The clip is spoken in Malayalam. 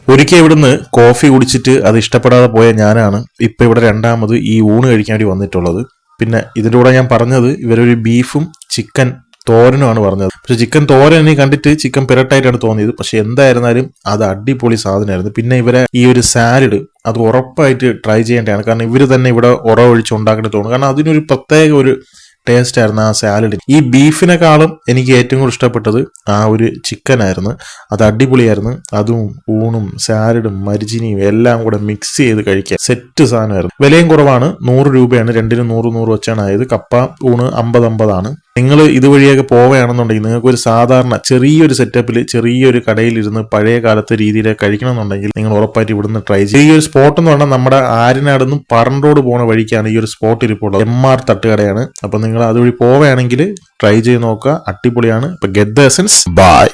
ഒരിക്കൽ ഇവിടുന്ന് കോഫി കുടിച്ചിട്ട് അത് ഇഷ്ടപ്പെടാതെ പോയ ഞാനാണ് ഇപ്പൊ ഇവിടെ രണ്ടാമത് ഈ ഊണ് കഴിക്കാൻ വേണ്ടി വന്നിട്ടുള്ളത്. പിന്നെ ഇതിന്റെ കൂടെ ഞാൻ പറഞ്ഞത് ഇവരൊരു ബീഫും ചിക്കൻ തോരനുമാണ് പറഞ്ഞത്. പക്ഷെ ചിക്കൻ തോരൻ എനിക്ക് കണ്ടിട്ട് ചിക്കൻ പിരട്ടായിട്ടാണ് തോന്നിയത്. പക്ഷെ എന്തായിരുന്നാലും അത് അടിപൊളി സാധനമായിരുന്നു. പിന്നെ ഇവരെ ഈ ഒരു സാലഡ് അത് ഉറപ്പായിട്ട് ട്രൈ ചെയ്യേണ്ടതാണ്. കാരണം ഇവർ തന്നെ ഇവിടെ ഉറവൊഴിച്ച് ഉണ്ടാക്കേണ്ടി തോന്നുന്നു. കാരണം അതിനൊരു പ്രത്യേക ഒരു ടേസ്റ്റ് ആയിരുന്നു ആ സാലഡ്. ഈ ബീഫിനെക്കാളും എനിക്ക് ഏറ്റവും കൂടുതൽ ഇഷ്ടപ്പെട്ടത് ആ ഒരു ചിക്കൻ ആയിരുന്നു. അത് അടിപൊളിയായിരുന്നു. അതും ഊണും സാലഡും മരിച്ചിനിയും എല്ലാം കൂടെ മിക്സ് ചെയ്ത് കഴിക്കാൻ സെറ്റ് സാധനമായിരുന്നു. വിലയും കുറവാണ്, 100 രൂപയാണ്. രണ്ടിനും 100 വെച്ചാണ് ആയത്. കപ്പ ഊണ് 50 നിങ്ങൾ ഇതുവഴിയൊക്കെ പോവുകയാണെന്നുണ്ടെങ്കിൽ നിങ്ങൾക്ക് ഒരു സാധാരണ ചെറിയൊരു സെറ്റപ്പിൽ ചെറിയൊരു കടയിലിരുന്ന് പഴയ കാലത്തെ രീതിയിൽ കഴിക്കണമെന്നുണ്ടെങ്കിൽ നിങ്ങൾ ഉറപ്പായിട്ട് ഇവിടുന്ന് ട്രൈ ചെയ്യും. ഈ ഒരു സ്പോട്ട് എന്ന് പറഞ്ഞാൽ നമ്മുടെ ആര്യനാടുന്നും പറണ്ടോട് പോണ വഴിക്കാണ് ഈ ഒരു സ്പോട്ട് ഇരിപ്പുള്ളത്. MR തട്ടുകടയാണ്. അപ്പൊ നിങ്ങൾ അതുവഴി പോവുകയാണെങ്കിൽ ട്രൈ ചെയ്ത് നോക്കുക, അടിപൊളിയാണ്. ഇപ്പൊ ഗെറ്റ് ദ എസൻസ്. ബൈ.